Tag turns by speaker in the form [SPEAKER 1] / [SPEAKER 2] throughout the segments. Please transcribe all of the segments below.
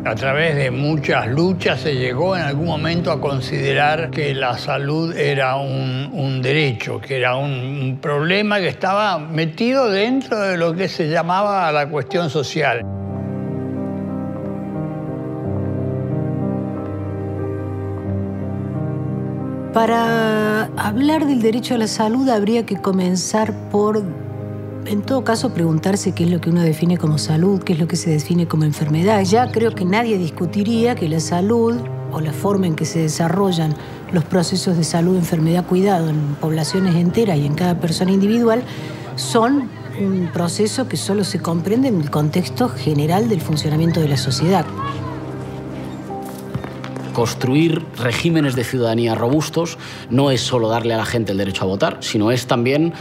[SPEAKER 1] A través de muchas luchas se llegó en algún momento a considerar que la salud era un derecho, que era un problema que estaba metido dentro de lo que se llamaba la cuestión social.
[SPEAKER 2] Para hablar del derecho a la salud habría que comenzar por, en todo caso, preguntarse qué es lo que uno define como salud, qué es lo que se define como enfermedad. Ya creo que nadie discutiría que la salud o la forma en que se desarrollan los procesos de salud, enfermedad, cuidado en poblaciones enteras y en cada persona individual son un proceso que solo se comprende en el contexto general del funcionamiento de la sociedad.
[SPEAKER 3] Construir regímenes de ciudadanía robustos no es solo darle a la gente el derecho a votar, sino es también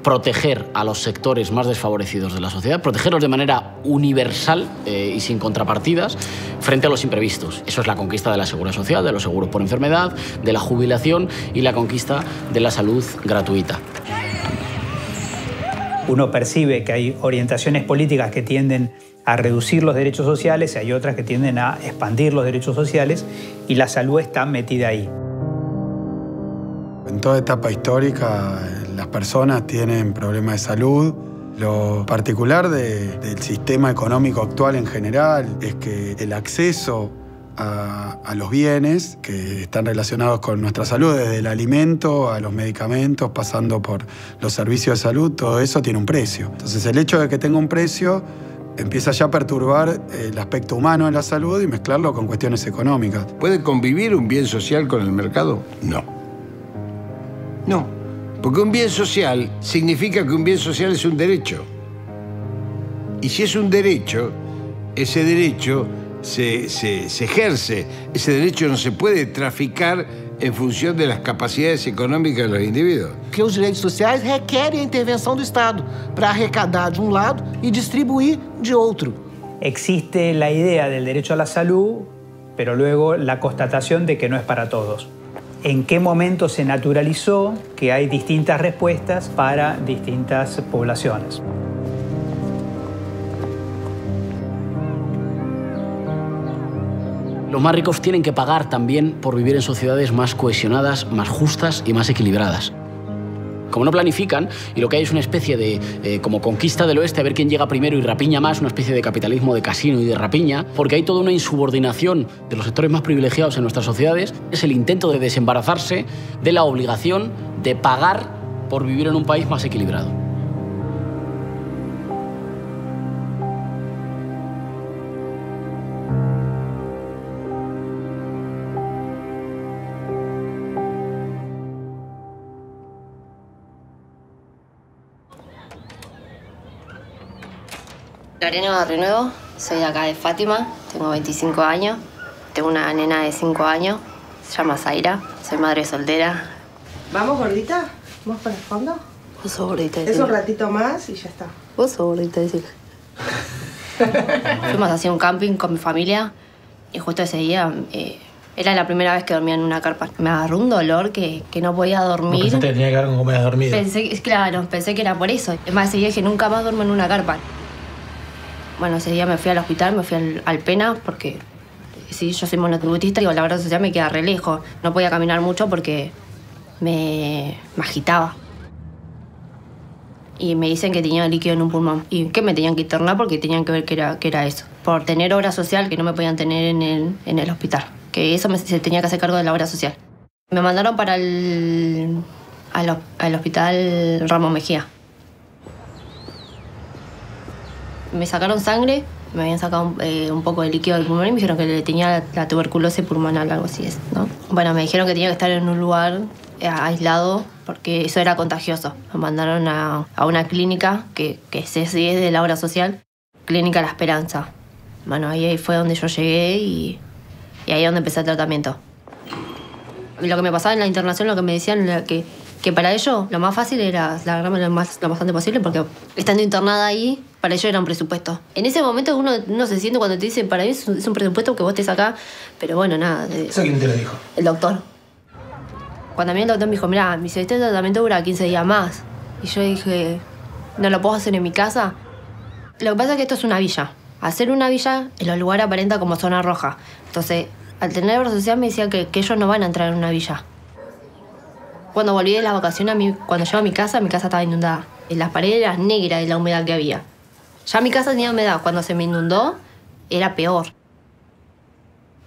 [SPEAKER 3] proteger a los sectores más desfavorecidos de la sociedad, protegerlos de manera universal y sin contrapartidas frente a los imprevistos. Eso es la conquista de la seguridad social, de los seguros por enfermedad, de la jubilación y la conquista de la salud gratuita.
[SPEAKER 4] Uno percibe que hay orientaciones políticas que tienden a reducir los derechos sociales y hay otras que tienden a expandir los derechos sociales y la salud está metida ahí.
[SPEAKER 5] En toda etapa histórica las personas tienen problemas de salud. Lo particular del sistema económico actual en general es que el acceso a los bienes que están relacionados con nuestra salud, desde el alimento a los medicamentos, pasando por los servicios de salud, todo eso tiene un precio. Entonces el hecho de que tenga un precio empieza ya a perturbar el aspecto humano de la salud y mezclarlo con cuestiones económicas.
[SPEAKER 6] ¿Puede convivir un bien social con el mercado? No. No, porque un bien social significa que un bien social es un derecho. Y si es un derecho, ese derecho se ejerce. Ese derecho no se puede traficar en función de las capacidades económicas de los individuos.
[SPEAKER 7] Que os direitos sociais requerem a intervenção do Estado para arrecadar de un lado y distribuir de otro.
[SPEAKER 4] Existe la idea del derecho a la salud, pero luego la constatación de que no es para todos. ¿En qué momento se naturalizó que hay distintas respuestas para distintas poblaciones?
[SPEAKER 3] Los más ricos tienen que pagar también por vivir en sociedades más cohesionadas, más justas y más equilibradas. Como no planifican, y lo que hay es una especie de como conquista del oeste, a ver quién llega primero y rapiña más, una especie de capitalismo de casino y de rapiña, porque hay toda una insubordinación de los sectores más privilegiados en nuestras sociedades, es el intento de desembarazarse de la obligación de pagar por vivir en un país más equilibrado.
[SPEAKER 8] Lorena Barrionuevo, soy de acá de Fátima, tengo 25 años, tengo una nena de 5 años, se llama Zaira, soy madre soltera.
[SPEAKER 9] ¿Vamos, gordita? ¿Vamos para el fondo?
[SPEAKER 8] Vos sos gordita,
[SPEAKER 9] es un ratito más y ya está.
[SPEAKER 8] Vos sos gordita, decir. Fuimos hacia un camping con mi familia y justo ese día era la primera vez que dormía en una carpa. Me agarró un dolor que no podía dormir.
[SPEAKER 10] Porque te tenía que ver con cómo habías dormido.
[SPEAKER 8] Pensé que era por eso. Es más, ese día dije, nunca más duermo en una carpa. Bueno, ese día me fui al hospital, me fui al Pena, porque sí, yo soy monotributista y la obra social me queda re lejos. No podía caminar mucho porque me agitaba. Y me dicen que tenía líquido en un pulmón. Y que me tenían que internar porque tenían que ver que era eso. Por tener obra social que no me podían tener en el hospital. Que eso se tenía que hacer cargo de la obra social. Me mandaron para al hospital Ramos Mejía. Me sacaron sangre, me habían sacado un poco de líquido del pulmón y me dijeron que tenía la tuberculosis pulmonar, algo así es, ¿no? Bueno, me dijeron que tenía que estar en un lugar aislado porque eso era contagioso. Me mandaron a una clínica que sí es de la obra social, Clínica La Esperanza. Bueno, ahí fue donde yo llegué y ahí es donde empecé el tratamiento. Y lo que me pasaba en la internación, lo que me decían era que para ellos lo más fácil era largarme lo más antes posible porque estando internada ahí, para ellos era un presupuesto. En ese momento uno se siente cuando te dicen, para mí es un presupuesto que vos estés acá, pero bueno, nada.
[SPEAKER 10] ¿Eso quién te lo dijo?
[SPEAKER 8] El doctor. Cuando a mí el doctor me dijo, mirá, este tratamiento dura 15 días más. Y yo dije, ¿no lo puedo hacer en mi casa? Lo que pasa es que esto es una villa. hacer una villa en los lugares aparenta como zona roja. Entonces, al tener obra social me decía que ellos no van a entrar en una villa. Cuando volví de las vacaciones, cuando llego a mi casa estaba inundada. En las paredes eran negras de la humedad que había. Ya mi casa tenía humedad. Cuando se me inundó, era peor.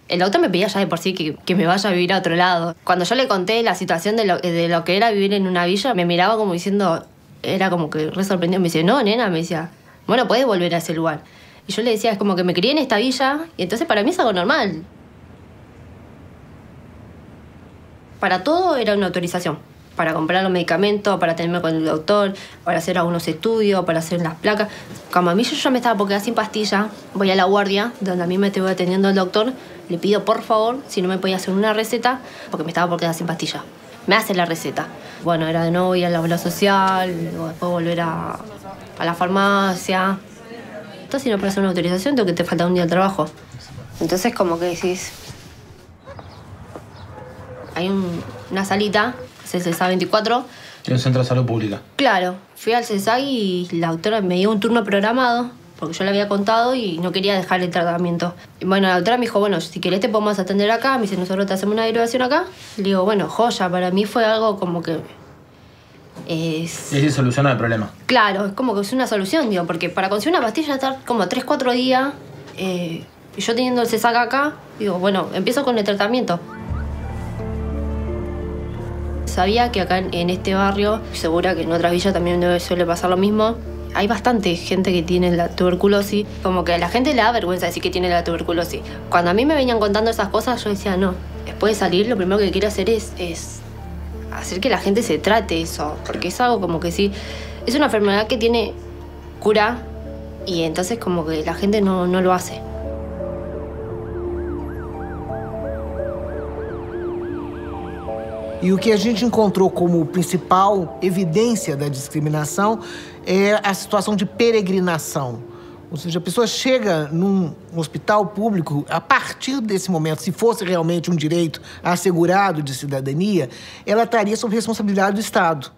[SPEAKER 8] El doctor me pedía ya de por sí que me vaya a vivir a otro lado. Cuando yo le conté la situación de lo que era vivir en una villa, me miraba como diciendo... Era como que re sorprendido. Me dice, no, nena, me decía, bueno, podés volver a ese lugar. Y yo le decía, es como que me crié en esta villa y entonces para mí es algo normal. Para todo era una autorización. Para comprar los medicamentos, para tenerme con el doctor, para hacer algunos estudios, para hacer las placas. Como a mí yo ya me estaba por quedar sin pastilla, voy a la guardia, donde a mí me estuvo atendiendo el doctor, le pido por favor si no me podía hacer una receta, porque me estaba por quedar sin pastilla. Me hace la receta. Bueno, era de nuevo ir a la obra social, luego después volver a la farmacia. Entonces, si no puedes hacer una autorización, tengo que te falta un día de trabajo. Entonces, como que decís... Hay una salita, es el CESAG 24.
[SPEAKER 10] En un centro de salud pública.
[SPEAKER 8] Claro, fui al CESAG y la doctora me dio un turno programado, porque yo le había contado y no quería dejar el tratamiento. Y bueno, la doctora me dijo, bueno, si querés te podemos atender acá. Me dice, nosotros te hacemos una derivación acá. Le digo, bueno, joya, para mí fue algo como que... Es
[SPEAKER 10] decir, soluciona el problema.
[SPEAKER 8] Claro, es como que es una solución, digo, porque para conseguir una pastilla estar como 3-4 días, y yo teniendo el CESAG acá, digo, bueno, empiezo con el tratamiento. Sabía que acá en este barrio, segura que en otras villas también suele pasar lo mismo, hay bastante gente que tiene la tuberculosis, como que a la gente le da vergüenza decir que tiene la tuberculosis. Cuando a mí me venían contando esas cosas, yo decía, no, después de salir lo primero que quiero hacer es hacer que la gente se trate eso, porque es algo como que sí, es una enfermedad que tiene cura y entonces como que la gente no lo hace.
[SPEAKER 7] E o que a gente encontrou como principal evidência da discriminação é a situação de peregrinação. Ou seja, a pessoa chega num hospital público, a partir desse momento, se fosse realmente um direito assegurado de cidadania, ela estaria sob responsabilidade do Estado.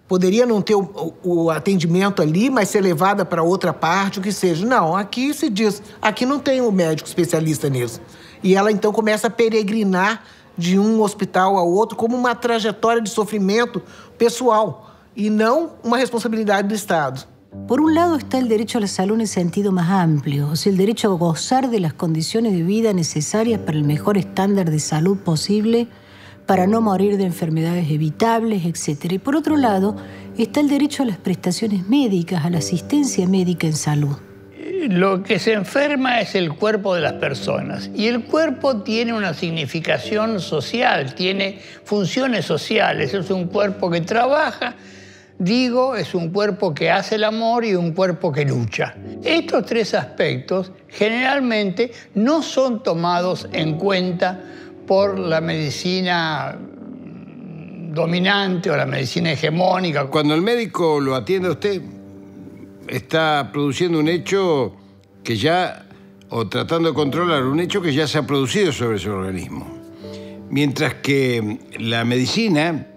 [SPEAKER 7] Poderia não ter o atendimento ali, mas ser levada para outra parte, o que seja. Não, aqui se diz, aqui não tem um médico especialista nisso. E ela então começa a peregrinar de um hospital ao outro como uma trajetória de sofrimento pessoal e não uma responsabilidade do Estado.
[SPEAKER 2] Por un lado está el derecho a la salud en el sentido más amplio, o sea, el derecho a gozar de las condiciones de vida necesarias para el mejor estándar de salud posible, para no morir de enfermedades evitables, etc. Y por otro lado está el derecho a las prestaciones médicas, a la asistencia médica en salud.
[SPEAKER 1] Lo que se enferma es el cuerpo de las personas y el cuerpo tiene una significación social, tiene funciones sociales. Es un cuerpo que trabaja, digo, es un cuerpo que hace el amor y un cuerpo que lucha. Estos tres aspectos generalmente no son tomados en cuenta por la medicina dominante o la medicina hegemónica.
[SPEAKER 6] Cuando el médico lo atiende a usted, está produciendo un hecho que ya, o tratando de controlar un hecho que ya se ha producido sobre su organismo. Mientras que la medicina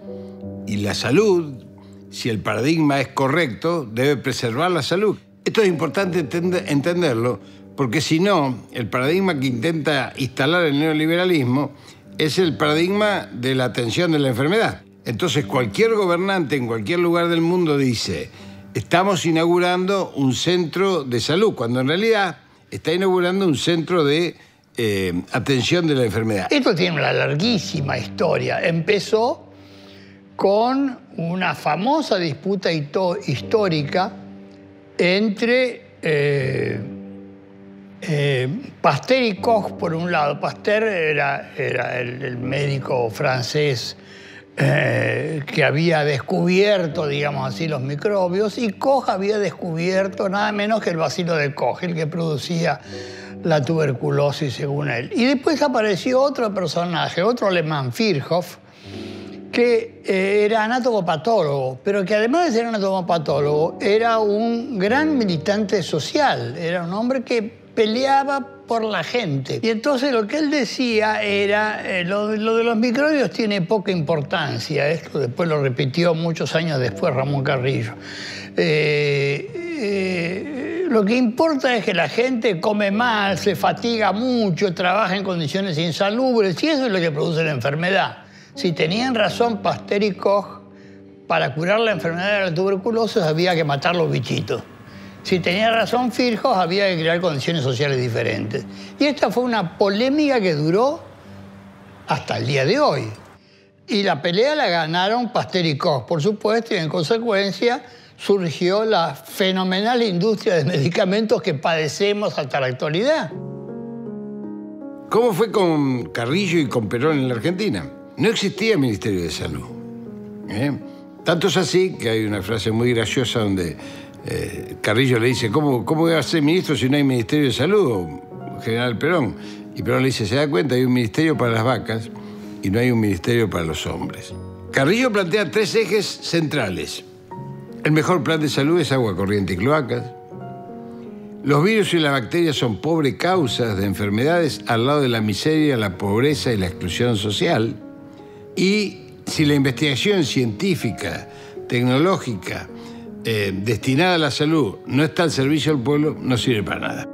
[SPEAKER 6] y la salud, si el paradigma es correcto, debe preservar la salud. Esto es importante entenderlo, porque si no, el paradigma que intenta instalar el neoliberalismo es el paradigma de la atención de la enfermedad. Entonces, cualquier gobernante en cualquier lugar del mundo dice: estamos inaugurando un centro de salud, cuando en realidad está inaugurando un centro de atención de la enfermedad.
[SPEAKER 1] Esto tiene una larguísima historia. Empezó con una famosa disputa histórica entre Pasteur y Koch, por un lado. Pasteur era el médico francés que había descubierto, digamos así, los microbios, y Koch había descubierto nada menos que el bacilo de Koch, el que producía la tuberculosis, según él. Y después apareció otro personaje, otro alemán, Virchow, que era anatomopatólogo, pero que además de ser anatomopatólogo, era un gran militante social, era un hombre que peleaba por la gente. Y entonces lo que él decía era, lo de los microbios tiene poca importancia. Esto después lo repitió muchos años después Ramón Carrillo. lo que importa es que la gente come mal, se fatiga mucho, trabaja en condiciones insalubres, y eso es lo que produce la enfermedad. Si tenían razón Pasteur y Koch, para curar la enfermedad de la tuberculosis había que matar los bichitos. Si tenía razón Virchow, había que crear condiciones sociales diferentes. Y esta fue una polémica que duró hasta el día de hoy. Y la pelea la ganaron Pasteur y Koch, por supuesto, y en consecuencia surgió la fenomenal industria de medicamentos que padecemos hasta la actualidad.
[SPEAKER 6] ¿Cómo fue con Carrillo y con Perón en la Argentina? No existía Ministerio de Salud. Tanto es así que hay una frase muy graciosa donde Carrillo le dice, ¿cómo voy a ser ministro si no hay Ministerio de Salud, general Perón? Y Perón le dice, ¿se da cuenta? Hay un ministerio para las vacas y no hay un ministerio para los hombres. Carrillo plantea 3 ejes centrales. El mejor plan de salud es agua corriente y cloacas. Los virus y las bacterias son pobres causas de enfermedades al lado de la miseria, la pobreza y la exclusión social. Y si la investigación científica, tecnológica, destinada a la salud no está al servicio del pueblo, no sirve para nada.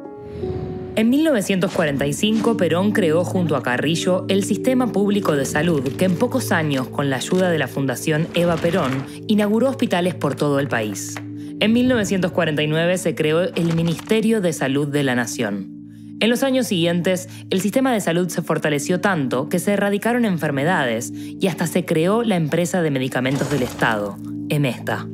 [SPEAKER 11] En 1945, Perón creó junto a Carrillo el Sistema Público de Salud, que en pocos años, con la ayuda de la Fundación Eva Perón, inauguró hospitales por todo el país. En 1949 se creó el Ministerio de Salud de la Nación. En los años siguientes, el sistema de salud se fortaleció tanto que se erradicaron enfermedades y hasta se creó la empresa de medicamentos del Estado, Emesta.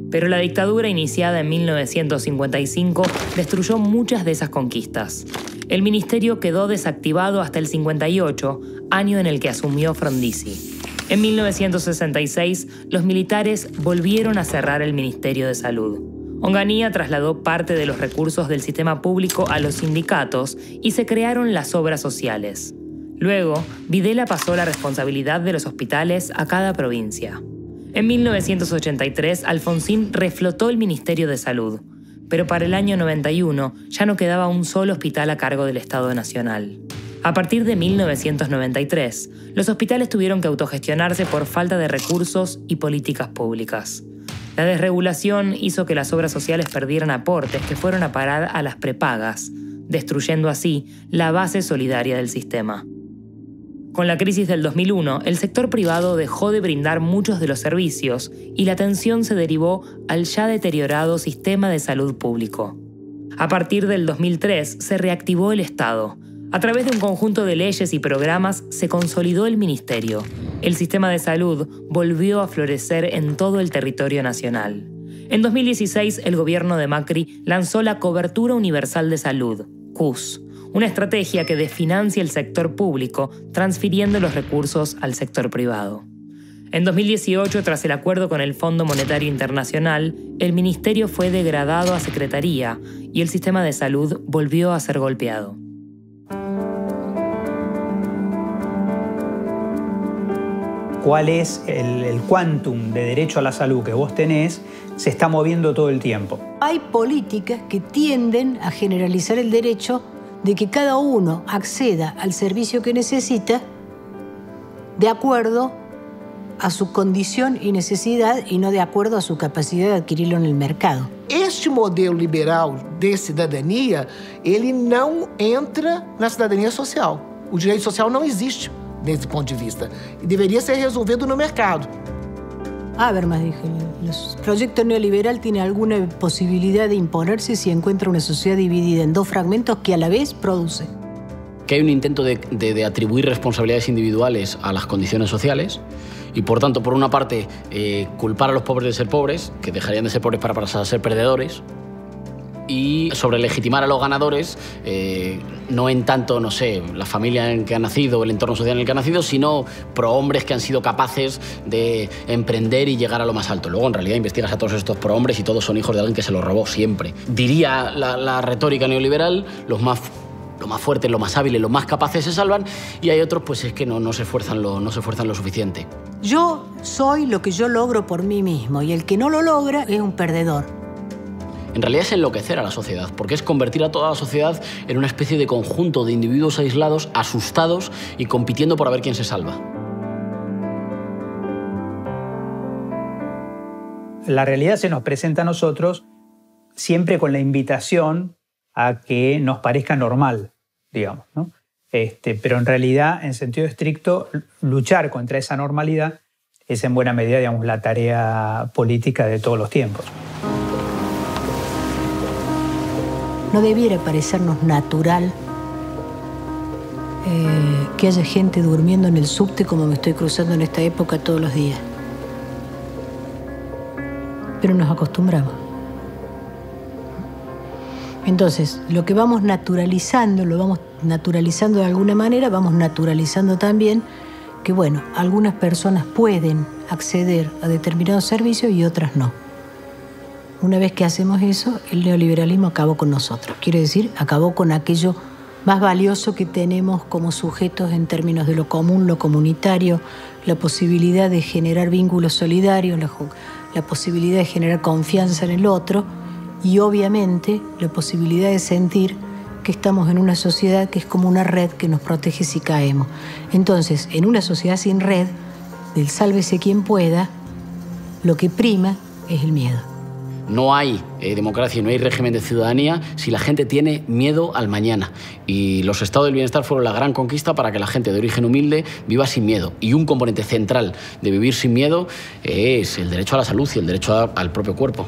[SPEAKER 11] Pero la dictadura iniciada en 1955 destruyó muchas de esas conquistas. El ministerio quedó desactivado hasta el 58, año en el que asumió Frondizi. En 1966, los militares volvieron a cerrar el Ministerio de Salud. Onganía trasladó parte de los recursos del sistema público a los sindicatos y se crearon las obras sociales. Luego, Videla pasó la responsabilidad de los hospitales a cada provincia. En 1983, Alfonsín reflotó el Ministerio de Salud, pero para el año 91 ya no quedaba un solo hospital a cargo del Estado Nacional. A partir de 1993, los hospitales tuvieron que autogestionarse por falta de recursos y políticas públicas. La desregulación hizo que las obras sociales perdieran aportes que fueron a parar a las prepagas, destruyendo así la base solidaria del sistema. Con la crisis del 2001, el sector privado dejó de brindar muchos de los servicios y la atención se derivó al ya deteriorado sistema de salud público. A partir del 2003 se reactivó el Estado. A través de un conjunto de leyes y programas se consolidó el ministerio. El sistema de salud volvió a florecer en todo el territorio nacional. En 2016, el gobierno de Macri lanzó la Cobertura Universal de Salud, CUS, una estrategia que desfinancia el sector público, transfiriendo los recursos al sector privado. En 2018, tras el acuerdo con el Fondo Monetario Internacional, el ministerio fue degradado a secretaría y el sistema de salud volvió a ser golpeado.
[SPEAKER 4] ¿Cuál es el quantum de derecho a la salud que vos tenés? Se está moviendo todo el tiempo.
[SPEAKER 2] Hay políticas que tienden a generalizar el derecho de que cada uno acceda al servicio que necesita de acuerdo a su condición y necesidad y no de acuerdo a su capacidad de adquirirlo en el mercado.
[SPEAKER 7] Este modelo liberal de cidadania, ele não entra na cidadania social. O direito social não existe desse ponto de vista e deveria ser resolvido no mercado.
[SPEAKER 2] Habermas dijo, el proyecto neoliberal tiene alguna posibilidad de imponerse si encuentra una sociedad dividida en 2 fragmentos que a la vez produce.
[SPEAKER 3] Que hay un intento de atribuir responsabilidades individuales a las condiciones sociales y, por tanto, por una parte, culpar a los pobres de ser pobres, que dejarían de ser pobres para pasar a ser perdedores, y sobre legitimar a los ganadores, no en tanto, no sé, la familia en que ha nacido o el entorno social en el que ha nacido, sino prohombres que han sido capaces de emprender y llegar a lo más alto. Luego, en realidad, investigas a todos estos prohombres y todos son hijos de alguien que se los robó siempre. Diría la retórica neoliberal, los más fuertes, los más hábiles, los más capaces se salvan, y hay otros pues es que no se esfuerzan lo suficiente.
[SPEAKER 2] Yo soy lo que yo logro por mí mismo y el que no lo logra es un perdedor.
[SPEAKER 3] En realidad es enloquecer a la sociedad, porque es convertir a toda la sociedad en una especie de conjunto de individuos aislados, asustados y compitiendo por a ver quién se salva.
[SPEAKER 4] La realidad se nos presenta a nosotros siempre con la invitación a que nos parezca normal, digamos, ¿no? Pero en realidad, en sentido estricto, luchar contra esa normalidad es en buena medida, digamos, la tarea política de todos los tiempos.
[SPEAKER 2] No debiera parecernos natural que haya gente durmiendo en el subte como me estoy cruzando en esta época todos los días. Pero nos acostumbramos. Entonces, lo que vamos naturalizando, lo vamos naturalizando de alguna manera, vamos naturalizando también que, bueno, algunas personas pueden acceder a determinados servicios y otras no. Una vez que hacemos eso, el neoliberalismo acabó con nosotros. Quiere decir, acabó con aquello más valioso que tenemos como sujetos en términos de lo común, lo comunitario, la posibilidad de generar vínculos solidarios, la posibilidad de generar confianza en el otro y obviamente la posibilidad de sentir que estamos en una sociedad que es como una red que nos protege si caemos. Entonces, en una sociedad sin red, del sálvese quien pueda, lo que prima es el miedo.
[SPEAKER 3] No hay democracia y no hay régimen de ciudadanía si la gente tiene miedo al mañana. Y los estados del bienestar fueron la gran conquista para que la gente de origen humilde viva sin miedo. Y un componente central de vivir sin miedo es el derecho a la salud y el derecho al propio cuerpo.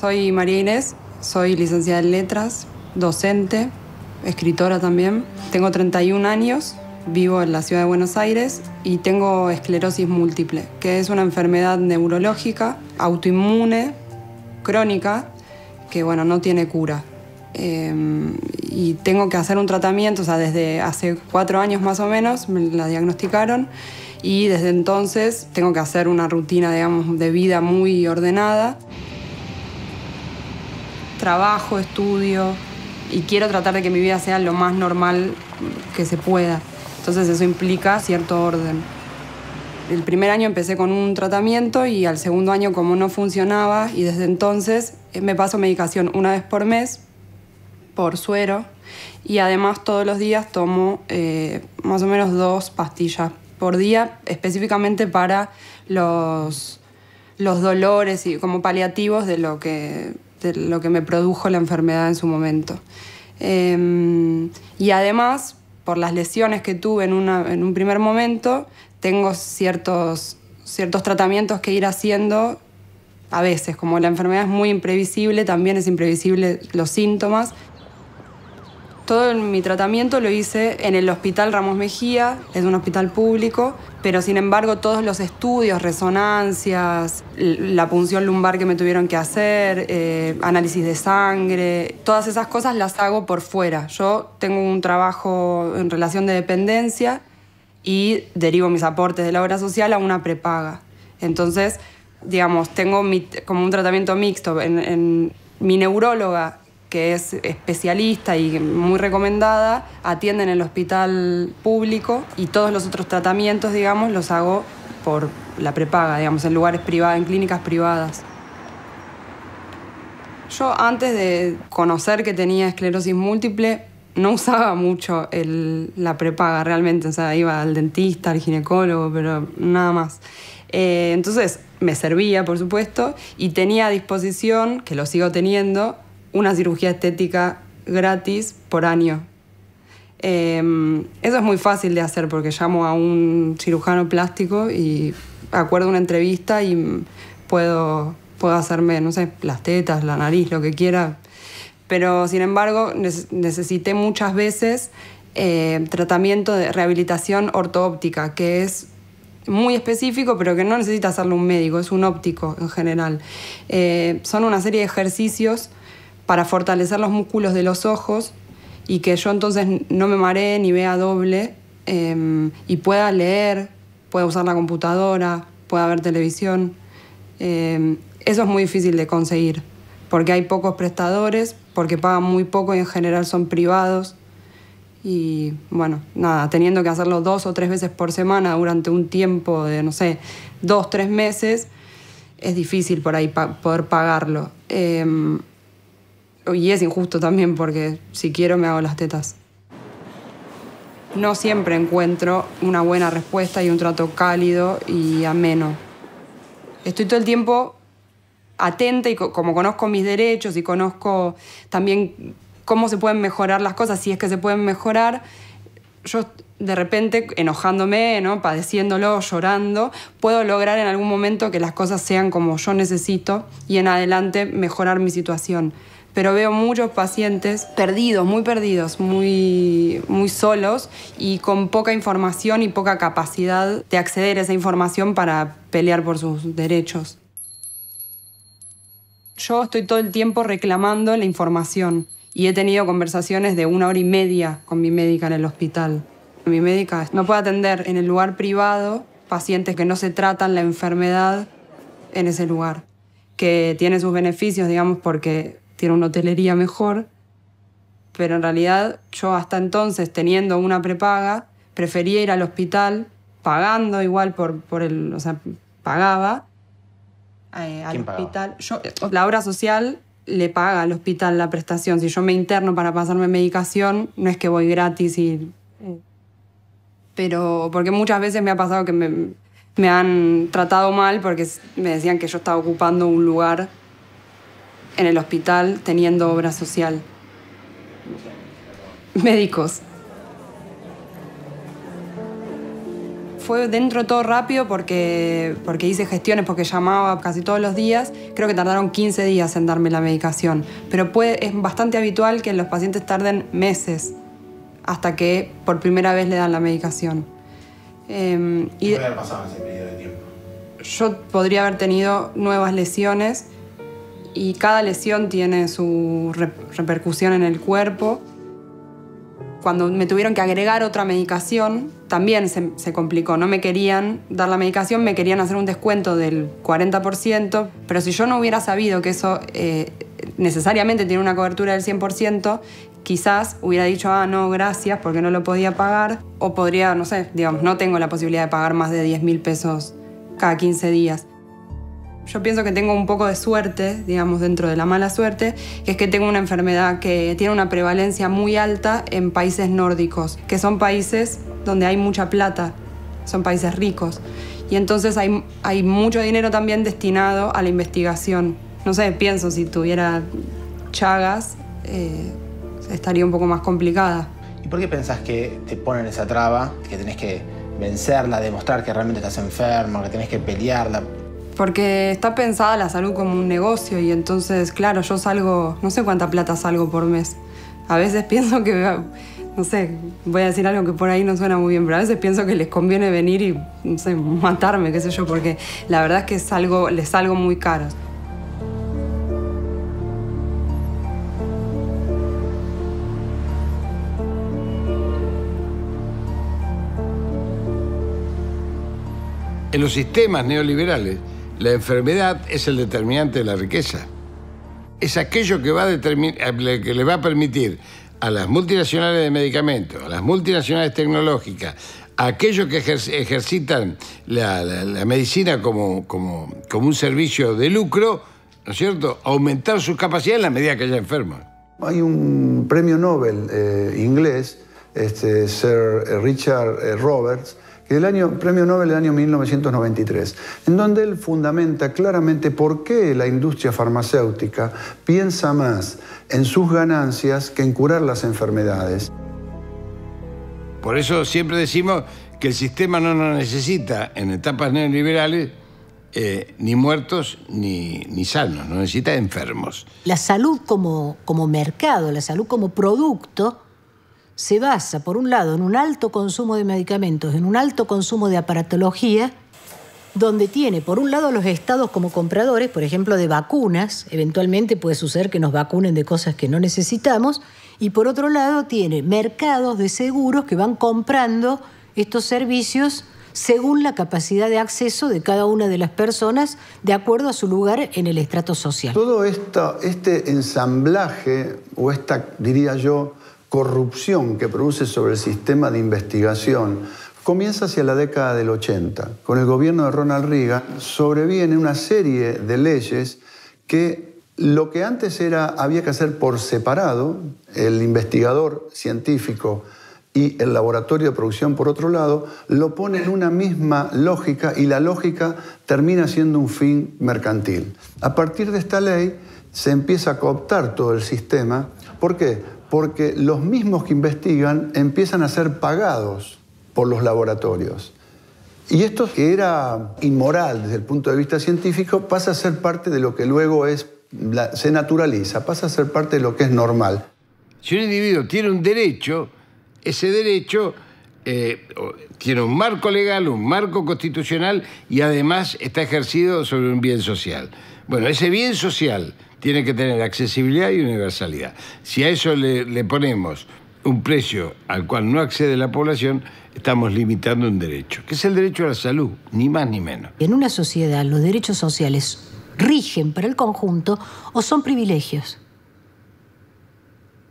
[SPEAKER 12] Soy María Inés, soy licenciada en Letras, docente, escritora también. Tengo 31 años, vivo en la ciudad de Buenos Aires y tengo esclerosis múltiple, que es una enfermedad neurológica, autoinmune, crónica, que bueno, no tiene cura. Y tengo que hacer un tratamiento, o sea, desde hace 4 años más o menos me la diagnosticaron y desde entonces tengo que hacer una rutina, digamos, de vida muy ordenada. Trabajo, estudio y quiero tratar de que mi vida sea lo más normal que se pueda. Entonces eso implica cierto orden. El primer año empecé con un tratamiento y al segundo año como no funcionaba y desde entonces me paso medicación una vez por mes por suero y además todos los días tomo más o menos 2 pastillas por día específicamente para los dolores y como paliativos de lo que me produjo la enfermedad en su momento. Y además, por las lesiones que tuve en un primer momento, tengo ciertos tratamientos que ir haciendo a veces. Como la enfermedad es muy imprevisible, también es imprevisible los síntomas. Todo mi tratamiento lo hice en el Hospital Ramos Mejía, es un hospital público, pero sin embargo todos los estudios, resonancias, la punción lumbar que me tuvieron que hacer, análisis de sangre, todas esas cosas las hago por fuera. Yo tengo un trabajo en relación de dependencia y derivo mis aportes de la obra social a una prepaga. Entonces, digamos, tengo como un tratamiento mixto. En mi neuróloga, que es especialista y muy recomendada, atiende en el hospital público y todos los otros tratamientos, digamos, los hago por la prepaga, digamos, en lugares privados, en clínicas privadas. Yo antes de conocer que tenía esclerosis múltiple no usaba mucho la prepaga realmente, o sea, iba al dentista, al ginecólogo, pero nada más. Entonces me servía, por supuesto, y tenía a disposición, que lo sigo teniendo, una cirugía estética gratis por año. Eso es muy fácil de hacer porque llamo a un cirujano plástico y acuerdo una entrevista y puedo hacerme, no sé, las tetas, la nariz, lo que quiera. Pero, sin embargo, necesité muchas veces tratamiento de rehabilitación ortoóptica, que es muy específico, pero que no necesita hacerlo un médico, es un óptico en general. Son una serie de ejercicios para fortalecer los músculos de los ojos y que yo entonces no me maree ni vea doble y pueda leer, pueda usar la computadora, pueda ver televisión. Eso es muy difícil de conseguir, porque hay pocos prestadores, porque pagan muy poco y en general son privados. Y bueno, nada, teniendo que hacerlo 2 o 3 veces por semana durante un tiempo de, no sé, 2 o 3 meses, es difícil por ahí poder pagarlo. Y es injusto también porque si quiero me hago las tetas. No siempre encuentro una buena respuesta y un trato cálido y ameno. Estoy todo el tiempo atenta y como conozco mis derechos y conozco también cómo se pueden mejorar las cosas, si es que se pueden mejorar, yo de repente, enojándome, ¿no? Padeciéndolo, llorando, puedo lograr en algún momento que las cosas sean como yo necesito y en adelante mejorar mi situación. Pero veo muchos pacientes perdidos, muy solos y con poca información y poca capacidad de acceder a esa información para pelear por sus derechos. Yo estoy todo el tiempo reclamando la información y he tenido conversaciones de 1 hora y media con mi médica en el hospital. Mi médica no puede atender en el lugar privado pacientes que no se tratan la enfermedad en ese lugar, que tiene sus beneficios, digamos, porque tiene una hotelería mejor, pero en realidad yo hasta entonces, teniendo una prepaga, prefería ir al hospital, pagando igual o sea, pagaba al hospital. La obra social le paga al hospital la prestación. Si yo me interno para pasarme medicación, no es que voy gratis pero porque muchas veces me ha pasado que me han tratado mal porque me decían que yo estaba ocupando un lugar en el hospital teniendo obra social. Médicos. Fue dentro todo rápido porque hice gestiones, porque llamaba casi todos los días. Creo que tardaron 15 días en darme la medicación. Pero es bastante habitual que los pacientes tarden meses hasta que por primera vez le dan la medicación.
[SPEAKER 10] ¿Qué puede haber pasado en ese periodo de tiempo?
[SPEAKER 12] Yo podría haber tenido nuevas lesiones y cada lesión tiene su repercusión en el cuerpo. Cuando me tuvieron que agregar otra medicación, también se complicó. No me querían dar la medicación, me querían hacer un descuento del 40%, pero si yo no hubiera sabido que eso necesariamente tiene una cobertura del 100%, quizás hubiera dicho, no, gracias, porque no lo podía pagar. O podría, no sé, digamos, no tengo la posibilidad de pagar más de 10.000 pesos cada 15 días. Yo pienso que tengo un poco de suerte, digamos, dentro de la mala suerte, que es que tengo una enfermedad que tiene una prevalencia muy alta en países nórdicos, que son países donde hay mucha plata, son países ricos. Y entonces hay mucho dinero también destinado a la investigación. No sé, pienso, si tuviera Chagas, estaría un poco más complicada.
[SPEAKER 10] ¿Y por qué pensás que te ponen esa traba, que tenés que vencerla, demostrar que realmente estás enfermo, que tenés que pelearla?
[SPEAKER 12] Porque está pensada la salud como un negocio y entonces, claro, yo salgo, no sé cuánta plata salgo por mes. A veces pienso que, no sé, voy a decir algo que por ahí no suena muy bien, pero a veces pienso que les conviene venir y, no sé, matarme, qué sé yo, porque la verdad es que les salgo muy caro.
[SPEAKER 6] En los sistemas neoliberales, la enfermedad es el determinante de la riqueza. Es aquello que que le va a permitir a las multinacionales de medicamentos, a las multinacionales tecnológicas, a aquellos que ejercitan la medicina como un servicio de lucro, ¿no es cierto?, aumentar sus capacidades en la medida que haya enfermos.
[SPEAKER 13] Hay un premio Nobel inglés, Sir Richard Roberts, premio Nobel del año 1993, en donde él fundamenta claramente por qué la industria farmacéutica piensa más en sus ganancias que en curar las enfermedades.
[SPEAKER 6] Por eso siempre decimos que el sistema no nos necesita en etapas neoliberales ni muertos ni sanos, no necesita enfermos.
[SPEAKER 2] La salud como mercado, la salud como producto, se basa, por un lado, en un alto consumo de medicamentos, en un alto consumo de aparatología, donde tiene, por un lado, los estados como compradores, por ejemplo, de vacunas. Eventualmente puede suceder que nos vacunen de cosas que no necesitamos. Y por otro lado, tiene mercados de seguros que van comprando estos servicios según la capacidad de acceso de cada una de las personas de acuerdo a su lugar en el estrato social.
[SPEAKER 13] Todo este ensamblaje, o esta, diría yo, corrupción que produce sobre el sistema de investigación, comienza hacia la década del 80. Con el gobierno de Ronald Reagan sobreviene una serie de leyes que lo que antes había que hacer por separado, el investigador científico y el laboratorio de producción por otro lado, lo pone en una misma lógica y la lógica termina siendo un fin mercantil. A partir de esta ley se empieza a cooptar todo el sistema. ¿Por qué? Porque los mismos que investigan empiezan a ser pagados por los laboratorios. Y esto, que era inmoral desde el punto de vista científico, pasa a ser parte de lo que luego se naturaliza, pasa a ser parte de lo que es normal.
[SPEAKER 6] Si un individuo tiene un derecho, ese derecho tiene un marco legal, un marco constitucional y además está ejercido sobre un bien social. Bueno, ese bien social tiene que tener accesibilidad y universalidad. Si a eso le ponemos un precio al cual no accede la población, estamos limitando un derecho, que es el derecho a la salud, ni más ni menos.
[SPEAKER 2] En una sociedad, los derechos sociales rigen para el conjunto o son privilegios.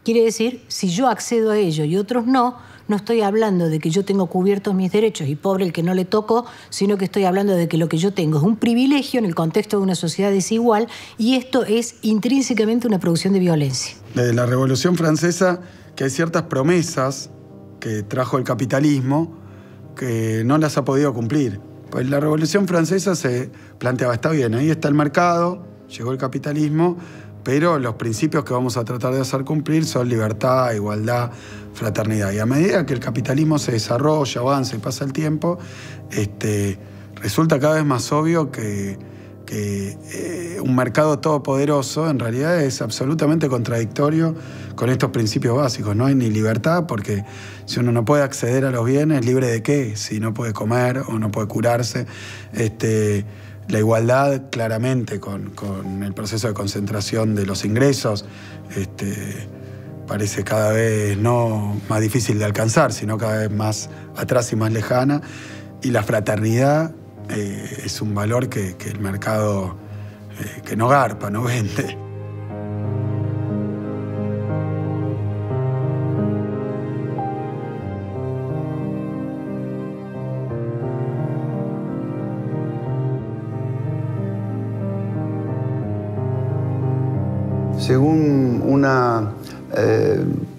[SPEAKER 2] Quiere decir, si yo accedo a ello y otros no estoy hablando de que yo tengo cubiertos mis derechos y pobre el que no le tocó, sino que estoy hablando de que lo que yo tengo es un privilegio en el contexto de una sociedad desigual y esto es intrínsecamente una producción de violencia.
[SPEAKER 5] Desde la Revolución Francesa, que hay ciertas promesas que trajo el capitalismo que no las ha podido cumplir. Pues la Revolución Francesa se planteaba, está bien, ahí está el mercado, llegó el capitalismo, pero los principios que vamos a tratar de hacer cumplir son libertad, igualdad, fraternidad. Y a medida que el capitalismo se desarrolla, avanza y pasa el tiempo, resulta cada vez más obvio que un mercado todopoderoso en realidad es absolutamente contradictorio con estos principios básicos. No hay ni libertad, porque si uno no puede acceder a los bienes, ¿libre de qué? Si no puede comer o no puede curarse. La igualdad, claramente, con el proceso de concentración de los ingresos, parece cada vez no más difícil de alcanzar, sino cada vez más atrás y más lejana. Y la fraternidad es un valor que el mercado que no garpa, no vende.
[SPEAKER 13] Según una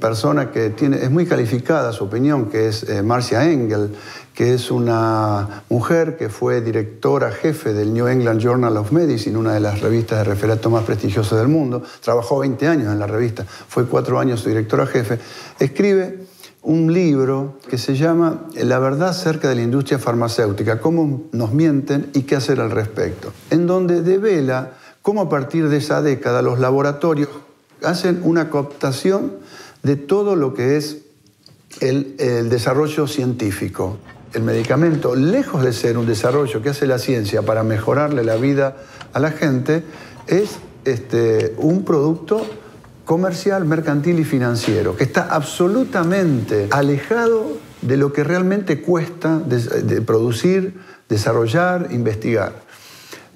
[SPEAKER 13] persona que es muy calificada su opinión, que es Marcia Engel, que es una mujer que fue directora jefe del New England Journal of Medicine, una de las revistas de referato más prestigiosas del mundo. Trabajó 20 años en la revista, fue 4 años su directora jefe. Escribe un libro que se llama La verdad acerca de la industria farmacéutica, cómo nos mienten y qué hacer al respecto, en donde devela cómo a partir de esa década los laboratorios hacen una cooptación de todo lo que es el desarrollo científico. El medicamento, lejos de ser un desarrollo que hace la ciencia para mejorarle la vida a la gente, es un producto comercial, mercantil y financiero, que está absolutamente alejado de lo que realmente cuesta de producir, desarrollar, investigar.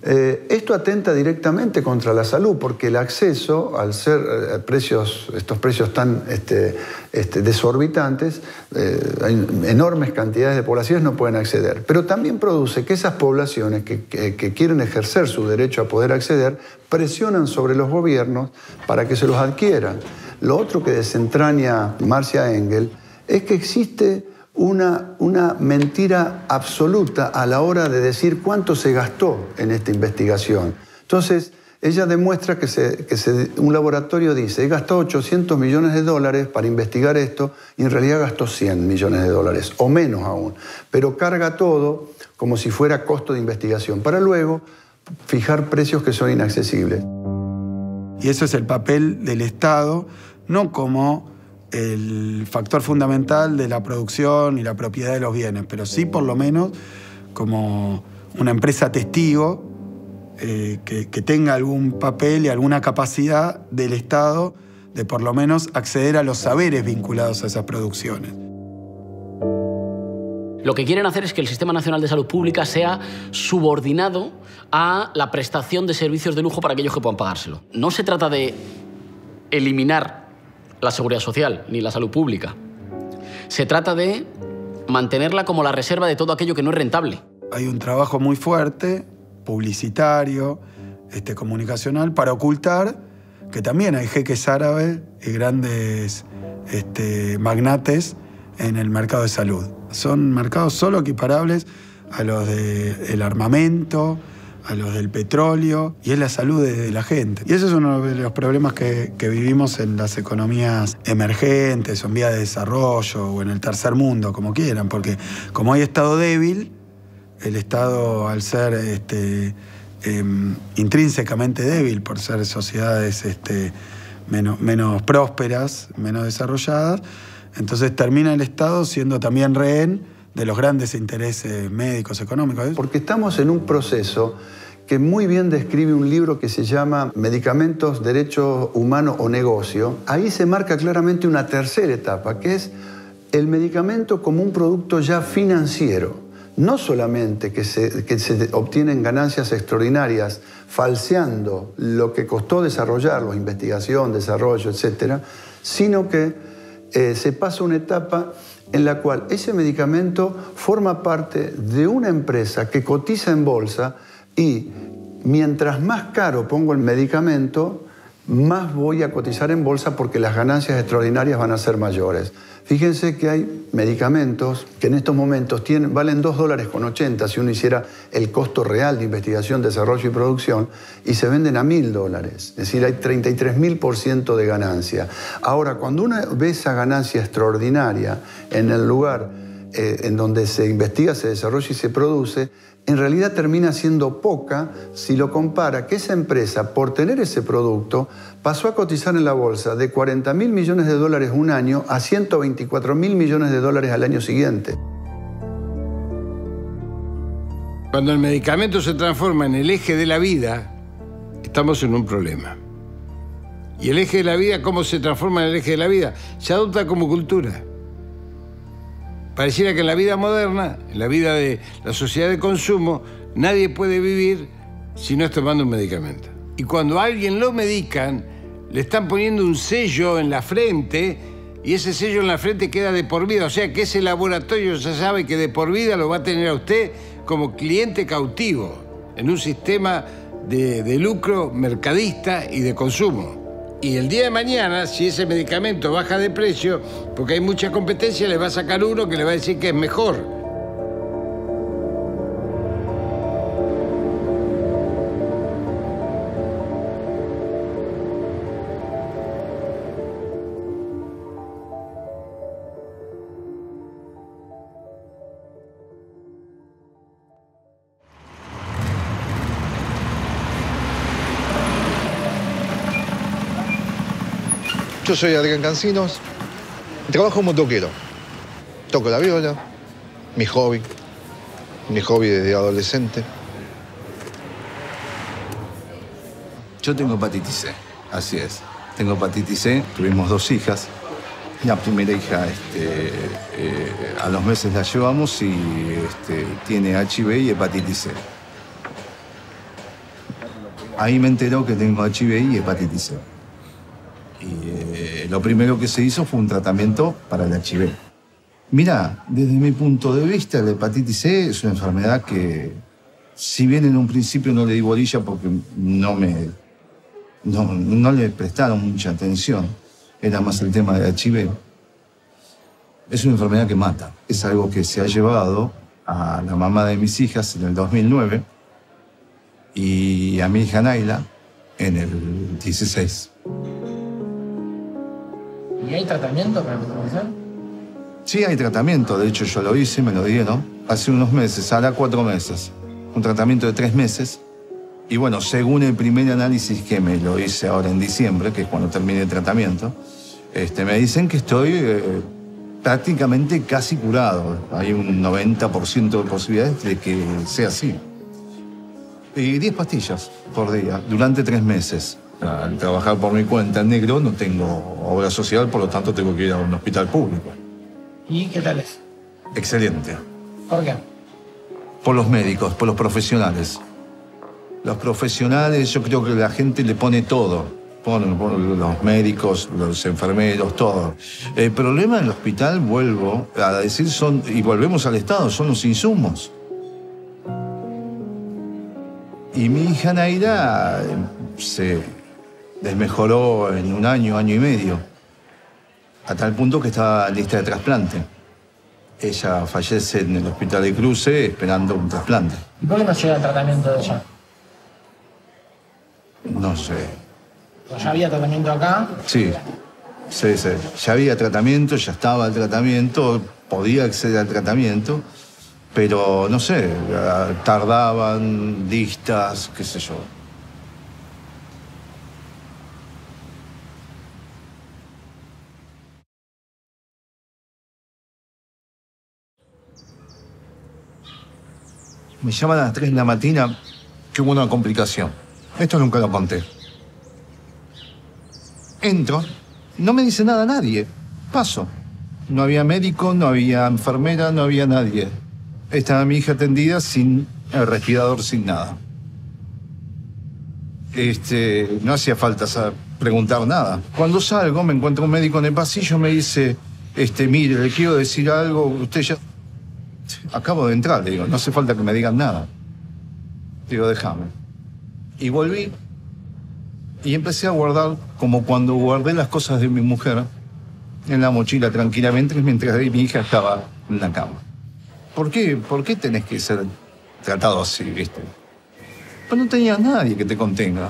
[SPEAKER 13] Esto atenta directamente contra la salud, porque el acceso, al ser estos precios tan desorbitantes, hay enormes cantidades de poblaciones no pueden acceder. Pero también produce que esas poblaciones que quieren ejercer su derecho a poder acceder, presionan sobre los gobiernos para que se los adquieran. Lo otro que desentraña Marcia Engel es que existe una mentira absoluta a la hora de decir cuánto se gastó en esta investigación. Entonces, ella demuestra que un laboratorio dice, he gastado $800 millones para investigar esto, y en realidad gastó $100 millones, o menos aún. Pero carga todo como si fuera costo de investigación, para luego fijar precios que son inaccesibles.
[SPEAKER 5] Y eso es el papel del Estado, no como el factor fundamental de la producción y la propiedad de los bienes, pero sí por lo menos como una empresa testigo que tenga algún papel y alguna capacidad del Estado de por lo menos acceder a los saberes vinculados a esas producciones.
[SPEAKER 3] Lo que quieren hacer es que el Sistema Nacional de Salud Pública sea subordinado a la prestación de servicios de lujo para aquellos que puedan pagárselo. No se trata de eliminar la seguridad social ni la salud pública. Se trata de mantenerla como la reserva de todo aquello que no es rentable.
[SPEAKER 5] Hay un trabajo muy fuerte, publicitario, comunicacional, para ocultar que también hay jeques árabes y grandes magnates en el mercado de salud. Son mercados solo equiparables a los del armamento, a los del petróleo, y es la salud de la gente. Y ese es uno de los problemas que vivimos en las economías emergentes, o en vías de desarrollo, o en el tercer mundo, como quieran, porque como hay Estado débil, el Estado, al ser intrínsecamente débil, por ser sociedades menos prósperas, menos desarrolladas, entonces termina el Estado siendo también rehén de los grandes intereses médicos, económicos.
[SPEAKER 13] Porque estamos en un proceso que muy bien describe un libro que se llama Medicamentos, Derecho Humano o Negocio. Ahí se marca claramente una tercera etapa, que es el medicamento como un producto ya financiero. No solamente que se obtienen ganancias extraordinarias falseando lo que costó desarrollarlo, investigación, desarrollo, etcétera, sino que se pasa una etapa en la cual ese medicamento forma parte de una empresa que cotiza en bolsa y mientras más caro pongo el medicamento, más voy a cotizar en bolsa porque las ganancias extraordinarias van a ser mayores. Fíjense que hay medicamentos que en estos momentos valen $2,80 si uno hiciera el costo real de investigación, desarrollo y producción, y se venden a $1.000. Es decir, hay 33.000% de ganancia. Ahora, cuando uno ve esa ganancia extraordinaria en el lugar en donde se investiga, se desarrolla y se produce, en realidad termina siendo poca si lo compara que esa empresa, por tener ese producto, pasó a cotizar en la bolsa de $40.000 millones un año a $124.000 millones al año siguiente.
[SPEAKER 6] Cuando el medicamento se transforma en el eje de la vida, estamos en un problema. ¿Y el eje de la vida cómo se transforma en el eje de la vida? Se adopta como cultura. Pareciera que en la vida moderna, en la vida de la sociedad de consumo, nadie puede vivir si no es tomando un medicamento. Y cuando a alguien lo medican, le están poniendo un sello en la frente y ese sello en la frente queda de por vida. O sea que ese laboratorio ya sabe que de por vida lo va a tener a usted como cliente cautivo en un sistema de lucro mercadista y de consumo. Y el día de mañana, si ese medicamento baja de precio, porque hay mucha competencia, le va a sacar uno que le va a decir que es mejor.
[SPEAKER 14] Yo soy Adrián Cancinos, trabajo como toquero. Toco la viola, mi hobby desde adolescente.
[SPEAKER 15] Yo tengo hepatitis C, así es. Tengo hepatitis C, tuvimos 2 hijas. La primera hija a los meses la llevamos y tiene HIV y hepatitis C. Ahí me enteró que tengo HIV y hepatitis C. Y lo primero que se hizo fue un tratamiento para el HIV. Mira, desde mi punto de vista, la hepatitis C es una enfermedad que, si bien en un principio no le di bolilla porque no le prestaron mucha atención, era más el tema del HIV, es una enfermedad que mata. Es algo que se ha llevado a la mamá de mis hijas en el 2009 y a mi hija Naila en el 16.
[SPEAKER 16] ¿Y hay tratamiento para la inflamación?
[SPEAKER 15] Sí, hay tratamiento. De hecho, yo lo hice, me lo dieron hace unos meses, hará 4 meses. Un tratamiento de 3 meses. Y bueno, según el primer análisis que me lo hice ahora en diciembre, que es cuando termine el tratamiento, me dicen que estoy prácticamente casi curado. Hay un 90% de posibilidades de que sea así. Y 10 pastillas por día, durante 3 meses. Al trabajar por mi cuenta en negro no tengo obra social, por lo tanto tengo que ir a un hospital público.
[SPEAKER 16] ¿Y qué tal es?
[SPEAKER 15] Excelente.
[SPEAKER 16] ¿Por qué?
[SPEAKER 15] Por los médicos, por los profesionales. Los profesionales, yo creo que la gente le pone todo. Por los médicos, los enfermeros, todo. El problema del hospital, vuelvo a decir, y volvemos al Estado, son los insumos. Y mi hija Naira se desmejoró en un año, año y medio, a tal punto que estaba en lista de trasplante. Ella fallece en el hospital de Cruce esperando un trasplante.
[SPEAKER 16] ¿Y por qué no llega el tratamiento de ella?
[SPEAKER 15] No sé.
[SPEAKER 16] ¿Ya había tratamiento acá?
[SPEAKER 15] Sí. Ya había tratamiento, ya estaba el tratamiento, podía acceder al tratamiento, pero no sé, tardaban listas, qué sé yo. Me llaman a las 3 de la mañana que hubo una complicación. Esto nunca lo conté. Entro, no me dice nada nadie. Paso. No había médico, no había enfermera, no había nadie. Estaba mi hija atendida sin el respirador, sin nada. No hacía falta preguntar nada. Cuando salgo, me encuentro un médico en el pasillo, me dice, mire, le quiero decir algo, usted ya... Acabo de entrar, le digo, no hace falta que me digan nada. Digo, déjame. Y volví y empecé a guardar, como cuando guardé las cosas de mi mujer, en la mochila tranquilamente, mientras mi hija estaba en la cama. ¿Por qué? ¿Por qué tenés que ser tratado así, viste? Pues no tenías nadie que te contenga.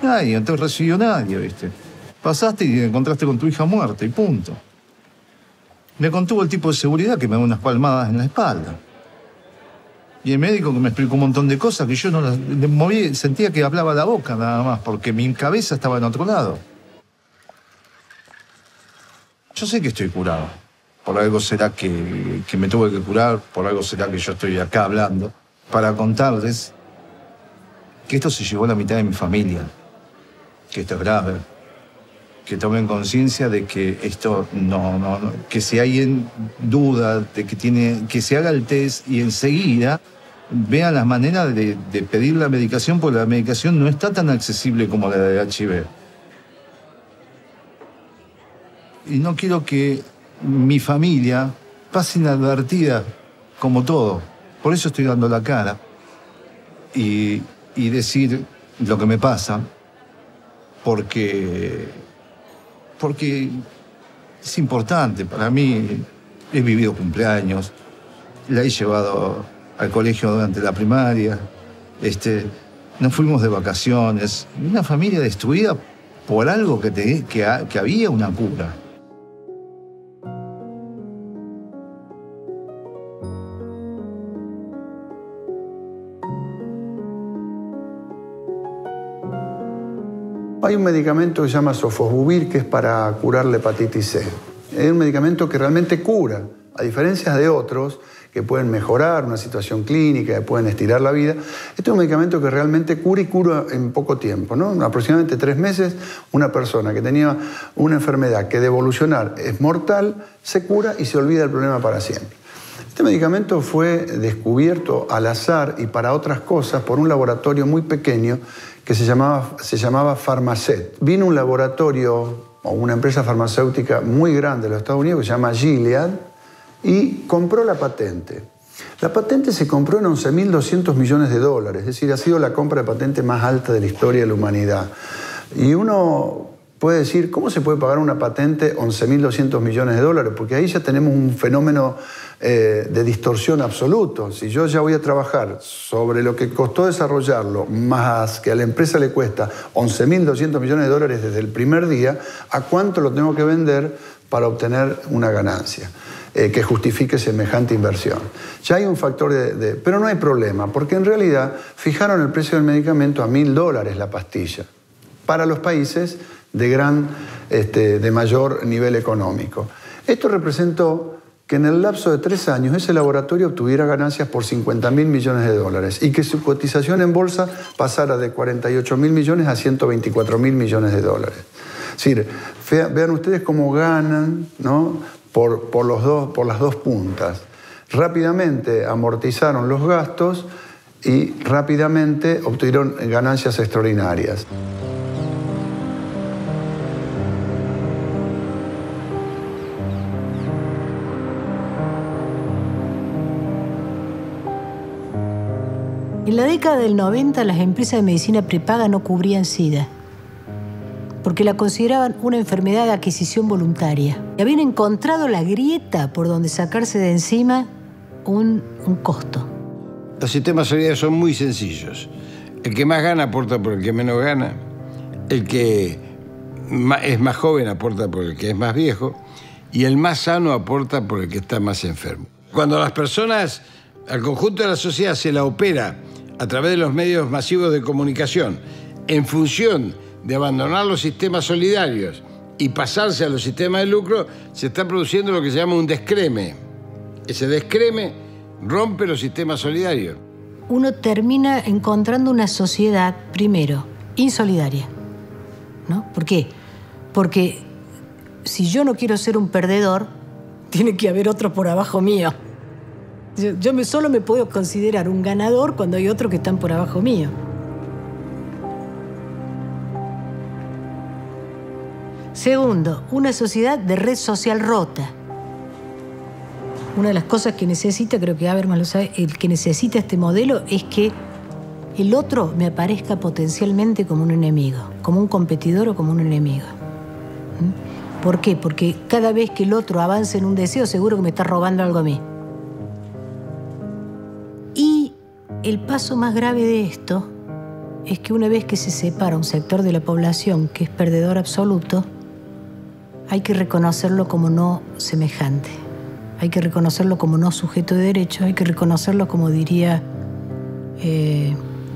[SPEAKER 15] Nadie, no te recibió nadie, viste. Pasaste y te encontraste con tu hija muerta y punto. Me contuvo el tipo de seguridad que me dio unas palmadas en la espalda. Y el médico que me explicó un montón de cosas que yo no las moví, sentía que hablaba la boca nada más, porque mi cabeza estaba en otro lado. Yo sé que estoy curado. Por algo será que me tuve que curar, por algo será que yo estoy acá hablando, para contarles que esto se llevó a la mitad de mi familia, que esto es grave, que tomen conciencia de que esto no, que si alguien duda de que se haga el test y enseguida vean las maneras de pedir la medicación, porque la medicación no está tan accesible como la de HIV. Y no quiero que mi familia pase inadvertida como todo. Por eso estoy dando la cara y decir lo que me pasa, porque es importante para mí. He vivido cumpleaños, la he llevado al colegio durante la primaria, nos fuimos de vacaciones. Una familia destruida por algo que había una cura.
[SPEAKER 13] Hay un medicamento que se llama Sofosbuvir, que es para curar la hepatitis C. Es un medicamento que realmente cura, a diferencia de otros que pueden mejorar una situación clínica, que pueden estirar la vida. Este es un medicamento que realmente cura y cura en poco tiempo, ¿no? Aproximadamente 3 meses, una persona que tenía una enfermedad que de evolucionar es mortal, se cura y se olvida del problema para siempre. Este medicamento fue descubierto al azar y para otras cosas por un laboratorio muy pequeño que se llamaba Pharmacet. Vino un laboratorio o una empresa farmacéutica muy grande de los Estados Unidos que se llama Gilead y compró la patente. La patente se compró en $11.200 millones, es decir, ha sido la compra de patente más alta de la historia de la humanidad. Y uno puede decir, ¿cómo se puede pagar una patente $11.200 millones? Porque ahí ya tenemos un fenómeno de distorsión absoluto. Si yo ya voy a trabajar sobre lo que costó desarrollarlo, más que a la empresa le cuesta $11.200 millones desde el primer día, ¿a cuánto lo tengo que vender para obtener una ganancia que justifique semejante inversión? Ya hay un factor pero no hay problema, porque en realidad fijaron el precio del medicamento a $1.000 la pastilla para los países de mayor nivel económico. Esto representó que en el lapso de 3 años ese laboratorio obtuviera ganancias por $50.000 millones y que su cotización en bolsa pasara de $48.000 millones a $124.000 millones. Es decir, vean ustedes cómo ganan, ¿no? por las dos puntas. rápidamente amortizaron los gastos y rápidamente obtuvieron ganancias extraordinarias.
[SPEAKER 2] En la década del 90, las empresas de medicina prepaga no cubrían SIDA, porque la consideraban una enfermedad de adquisición voluntaria. Y habían encontrado la grieta por donde sacarse de encima un costo.
[SPEAKER 6] Los sistemas solidarios son muy sencillos. El que más gana aporta por el que menos gana. El que es más joven aporta por el que es más viejo. Y el más sano aporta por el que está más enfermo. Cuando las personas, al conjunto de la sociedad, se la opera a través de los medios masivos de comunicación, en función de abandonar los sistemas solidarios y pasarse a los sistemas de lucro, se está produciendo lo que se llama un descreme. Ese descreme rompe los sistemas solidarios.
[SPEAKER 2] Uno termina encontrando una sociedad, primero, insolidaria, ¿no? ¿Por qué? Porque si yo no quiero ser un perdedor, tiene que haber otro por abajo mío. Yo solo me puedo considerar un ganador cuando hay otros que están por abajo mío. Segundo, una sociedad de red social rota. Una de las cosas que necesita, creo que Habermas lo sabe, el que necesita este modelo es que el otro me aparezca potencialmente como un enemigo, como un competidor o como un enemigo. ¿Por qué? Porque cada vez que el otro avance en un deseo, seguro que me está robando algo a mí. Y el paso más grave de esto es que una vez que se separa un sector de la población que es perdedor absoluto, hay que reconocerlo como no semejante. Hay que reconocerlo como no sujeto de derechos, hay que reconocerlo, como diría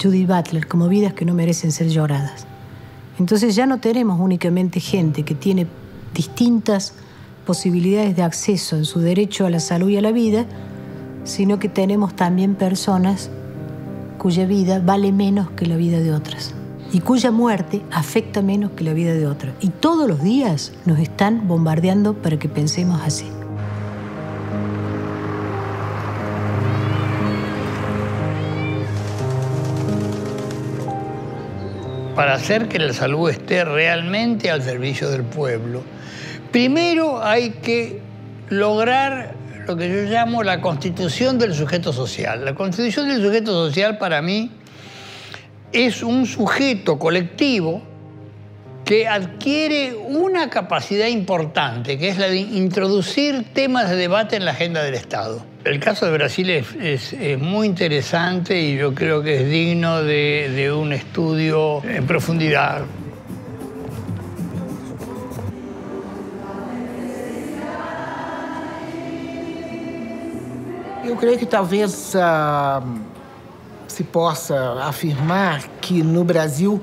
[SPEAKER 2] Judith Butler, como vidas que no merecen ser lloradas. Entonces ya no tenemos únicamente gente que tiene distintas posibilidades de acceso en su derecho a la salud y a la vida, sino que tenemos también personas cuya vida vale menos que la vida de otras y cuya muerte afecta menos que la vida de otras. Y todos los días nos están bombardeando para que pensemos así.
[SPEAKER 1] Para hacer que la salud esté realmente al servicio del pueblo, primero hay que lograr lo que yo llamo la constitución del sujeto social. La constitución del sujeto social para mí es un sujeto colectivo que adquiere una capacidad importante, que es la de introducir temas de debate en la agenda del Estado. El caso de Brasil es muy interesante y yo creo que es digno de un estudio en profundidad.
[SPEAKER 7] Eu creio que talvez se possa afirmar que no Brasil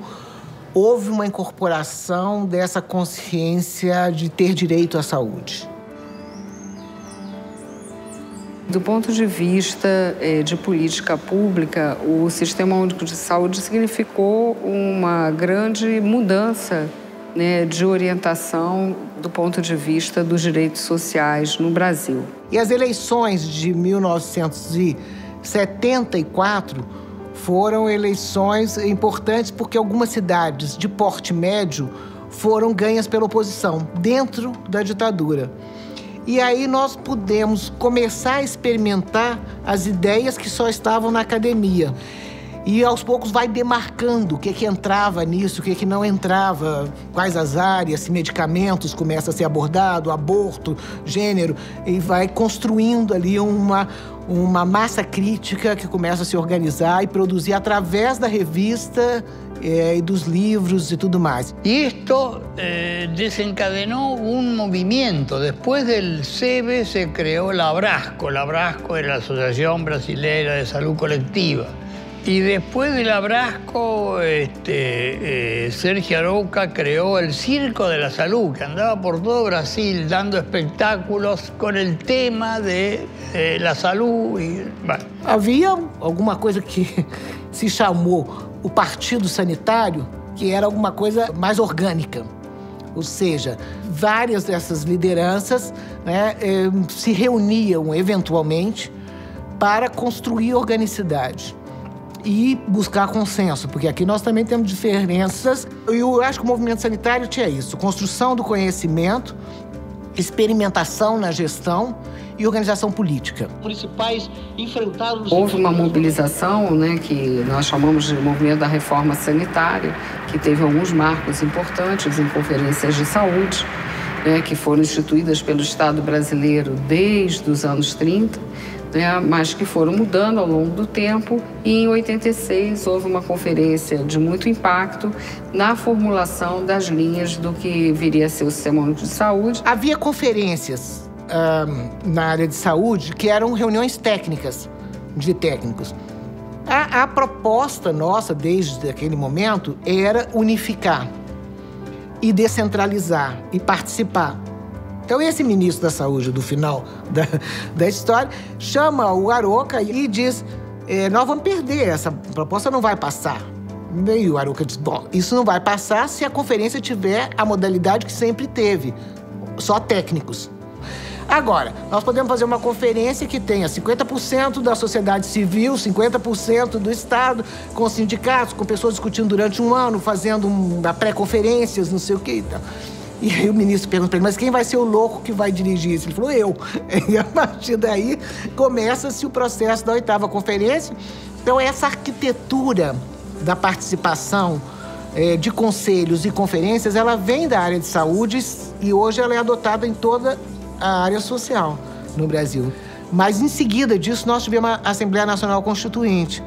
[SPEAKER 7] houve uma incorporação dessa consciência de ter direito à saúde.
[SPEAKER 12] Do ponto de vista de política pública, o Sistema Único de Saúde significou uma grande mudança, né, de orientação do ponto de vista dos direitos sociais no Brasil.
[SPEAKER 7] E as eleições de 1974 foram eleições importantes porque algumas cidades de porte médio foram ganhas pela oposição, dentro da ditadura. E aí nós pudemos começar a experimentar as ideias que só estavam na academia. E aos poucos vai demarcando o que entrava nisso, o que não entrava, quais as áreas, se medicamentos começa a ser abordado, aborto, gênero, e vai construindo ali uma massa crítica que começa a se organizar e produzir através da revista e dos livros e tudo mais.
[SPEAKER 1] Y esto desencadenó un movimiento. Después del SEBE se creó la Abrasco. La Abrasco era la Asociación Brasilera de Salud Colectiva. Y después del Abrasco, Sergio Arouca creó el Circo de la Salud, que andaba por todo Brasil dando espectáculos con el tema de la salud. Bueno.
[SPEAKER 7] Havia alguma coisa que se chamou o Partido Sanitário, que era alguma coisa mais orgânica. Ou seja, várias dessas lideranças, né, se reuniam eventualmente para construir organicidade e buscar consenso, porque aqui nós também temos diferenças. E eu acho que o movimento sanitário tinha isso: construção do conhecimento, experimentação na gestão e organização política.
[SPEAKER 17] Municipais enfrentaram...
[SPEAKER 18] Houve uma mobilização, né, que nós chamamos de movimento da reforma sanitária, que teve alguns marcos importantes em conferências de saúde, né, que foram instituídas pelo Estado brasileiro desde os anos 30, né, mas que foram mudando ao longo do tempo. E em 86 houve uma conferência de muito impacto na formulação das linhas do que viria a ser o Sistema Único de Saúde.
[SPEAKER 7] Havia conferências na área de saúde que eram reuniões técnicas, de técnicos. A proposta nossa, desde aquele momento, era unificar e descentralizar e participar. Então, esse ministro da Saúde, do final da história, chama o Aroca e diz: nós vamos perder, essa proposta não vai passar. E o Aroca diz: bom, isso não vai passar se a conferência tiver a modalidade que sempre teve, só técnicos. Agora, nós podemos fazer uma conferência que tenha 50% da sociedade civil, 50% do Estado, com sindicatos, com pessoas discutindo durante um ano, fazendo pré-conferências, não sei o que e tal. E aí o ministro pergunta para ele: mas quem vai ser o louco que vai dirigir isso? Ele falou: eu. E a partir daí começa-se o processo da 8ª conferência. Então, essa arquitetura da participação de conselhos e conferências, ela vem da área de saúde e hoje ela é adotada em toda a área social no Brasil. Mas em seguida disso nós tivemos a Assembleia Nacional Constituinte.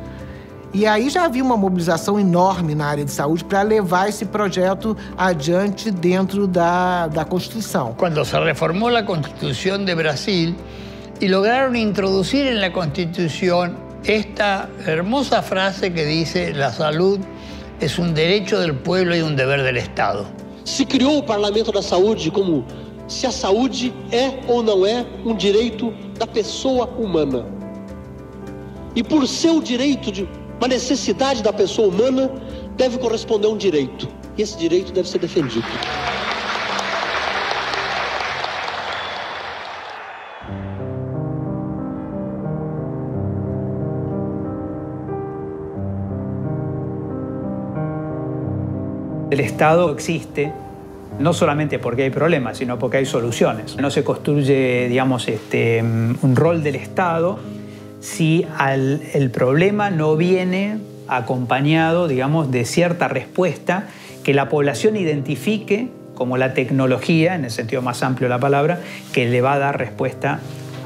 [SPEAKER 7] E aí já havia uma mobilização enorme na área de saúde para levar esse projeto adiante dentro da Constituição.
[SPEAKER 1] Quando se reformou a Constituição de Brasil e lograram introduzir na Constituição esta hermosa frase que diz: a saúde é um direito do povo e um dever do Estado.
[SPEAKER 17] Se criou o Parlamento da Saúde como se a saúde é ou não é um direito da pessoa humana. E por ser um direito, uma necessidade da pessoa humana, deve corresponder a um direito. E esse direito deve ser defendido.
[SPEAKER 4] El Estado existe no solamente porque hay problemas, sino porque hay soluciones. No se construye, digamos, un rol del Estado si el problema no viene acompañado, digamos, de cierta respuesta que la población identifique como la tecnología, en el sentido más amplio de la palabra, que le va a dar respuesta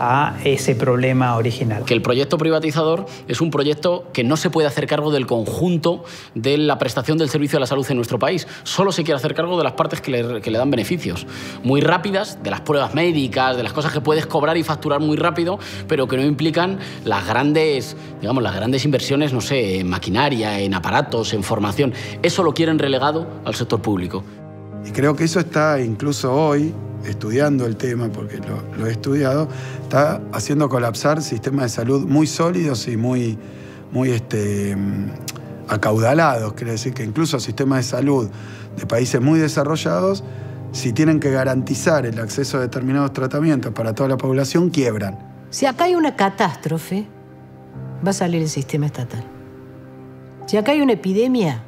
[SPEAKER 4] a ese problema original.
[SPEAKER 3] Que el proyecto privatizador es un proyecto que no se puede hacer cargo del conjunto de la prestación del servicio de la salud en nuestro país. Solo se quiere hacer cargo de las partes que le dan beneficios muy rápidas, de las pruebas médicas, de las cosas que puedes cobrar y facturar muy rápido, pero que no implican las grandes, digamos, las grandes inversiones, no sé, en maquinaria, en aparatos, en formación. Eso lo quieren relegado al sector público.
[SPEAKER 5] Y creo que eso está incluso hoy, estudiando el tema, porque lo he estudiado, está haciendo colapsar sistemas de salud muy sólidos y muy acaudalados. Quiere decir que incluso sistemas de salud de países muy desarrollados, si tienen que garantizar el acceso a determinados tratamientos para toda la población, quiebran.
[SPEAKER 2] Si acá hay una catástrofe, va a salir el sistema estatal. Si acá hay una epidemia,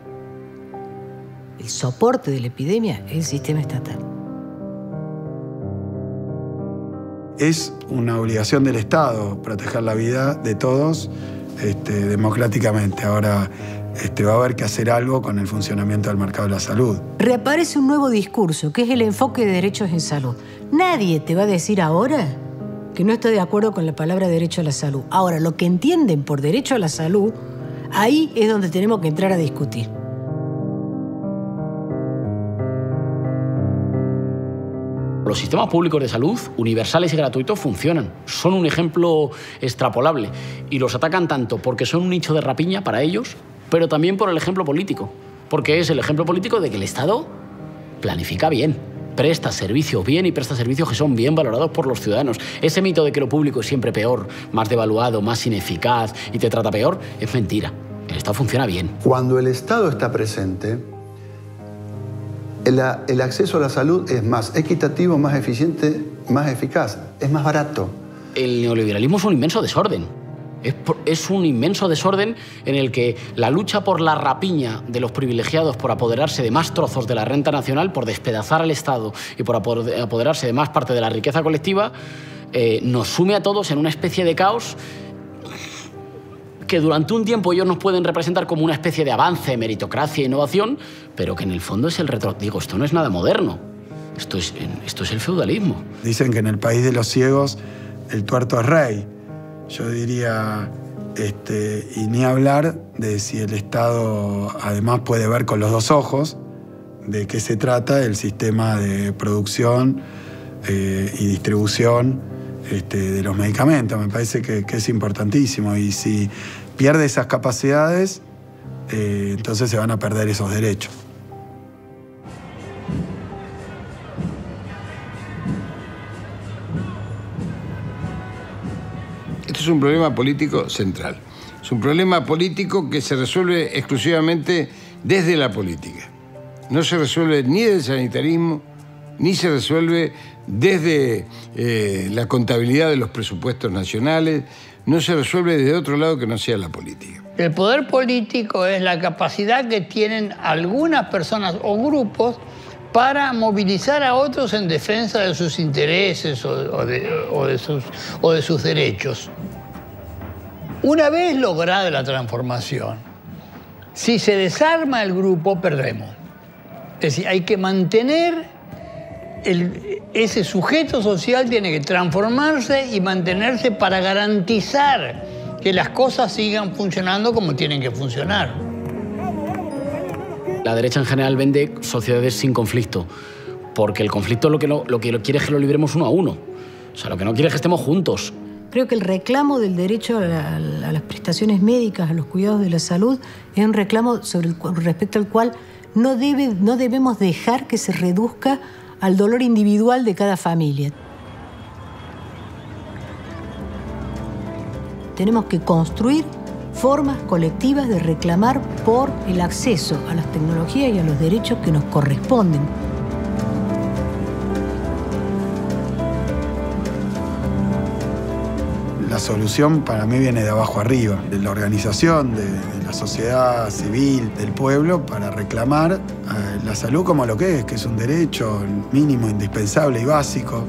[SPEAKER 2] el soporte de la epidemia es el sistema estatal.
[SPEAKER 5] Es una obligación del Estado proteger la vida de todos democráticamente. Ahora va a haber que hacer algo con el funcionamiento del mercado de la salud.
[SPEAKER 2] Reaparece un nuevo discurso, que es el enfoque de derechos en salud. Nadie te va a decir ahora que no está de acuerdo con la palabra derecho a la salud. Ahora, lo que entienden por derecho a la salud, ahí es donde tenemos que entrar a discutir.
[SPEAKER 3] Los sistemas públicos de salud, universales y gratuitos, funcionan. Son un ejemplo extrapolable. Y los atacan tanto porque son un nicho de rapiña para ellos, pero también por el ejemplo político. Porque es el ejemplo político de que el Estado planifica bien, presta servicios bien y presta servicios que son bien valorados por los ciudadanos. Ese mito de que lo público es siempre peor, más devaluado, más ineficaz y te trata peor, es mentira. El Estado funciona bien.
[SPEAKER 13] Cuando el Estado está presente, el acceso a la salud es más equitativo, más eficiente, más eficaz, es más barato.
[SPEAKER 3] El neoliberalismo es un inmenso desorden. Es un inmenso desorden en el que la lucha por la rapiña de los privilegiados por apoderarse de más trozos de la renta nacional, por despedazar al Estado y por apoderarse de más parte de la riqueza colectiva, nos sume a todos en una especie de caos que durante un tiempo ellos nos pueden representar como una especie de avance, meritocracia e innovación, pero que en el fondo es el retro... Digo, esto no es nada moderno. Esto es el feudalismo.
[SPEAKER 5] Dicen que en el país de los ciegos el tuerto es rey. Yo diría, y ni hablar de si el Estado además puede ver con los dos ojos de qué se trata el sistema de producción y distribución de los medicamentos. Me parece que es importantísimo. Y si pierde esas capacidades, entonces se van a perder esos derechos.
[SPEAKER 6] Esto es un problema político central. Es un problema político que se resuelve exclusivamente desde la política. No se resuelve ni desde el sanitarismo, ni se resuelve desde la contabilidad de los presupuestos nacionales, no se resuelve desde otro lado que no sea la política.
[SPEAKER 1] El poder político es la capacidad que tienen algunas personas o grupos para movilizar a otros en defensa de sus intereses o de sus derechos. Una vez lograda la transformación, si se desarma el grupo, perdemos. Es decir, hay que mantener ese sujeto social, tiene que transformarse y mantenerse para garantizar que las cosas sigan funcionando como tienen que funcionar.
[SPEAKER 3] La derecha en general vende sociedades sin conflicto, porque el conflicto lo que quiere es que lo libremos uno a uno. O sea, lo que no quiere es que estemos juntos.
[SPEAKER 2] Creo que el reclamo del derecho a las prestaciones médicas, a los cuidados de la salud, es un reclamo respecto al cual no debemos dejar que se reduzca al dolor individual de cada familia. Tenemos que construir formas colectivas de reclamar por el acceso a las tecnologías y a los derechos que nos corresponden.
[SPEAKER 5] La solución para mí viene de abajo arriba, de la organización, de la sociedad civil, del pueblo, para reclamar la salud como lo que es un derecho mínimo, indispensable y básico.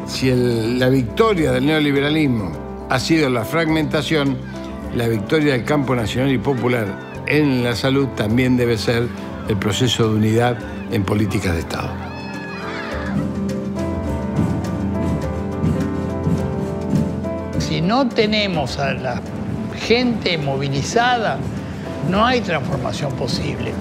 [SPEAKER 6] Si la victoria del neoliberalismo ha sido la fragmentación, la victoria del campo nacional y popular en la salud también debe ser el proceso de unidad en políticas de Estado.
[SPEAKER 1] Si no tenemos a la gente movilizada, no hay transformación posible.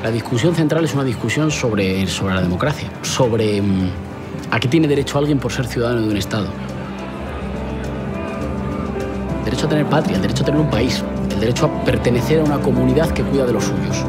[SPEAKER 3] La discusión central es una discusión sobre la democracia, sobre a qué tiene derecho alguien por ser ciudadano de un Estado. El derecho a tener patria, el derecho a tener un país, el derecho a pertenecer a una comunidad que cuida de los suyos.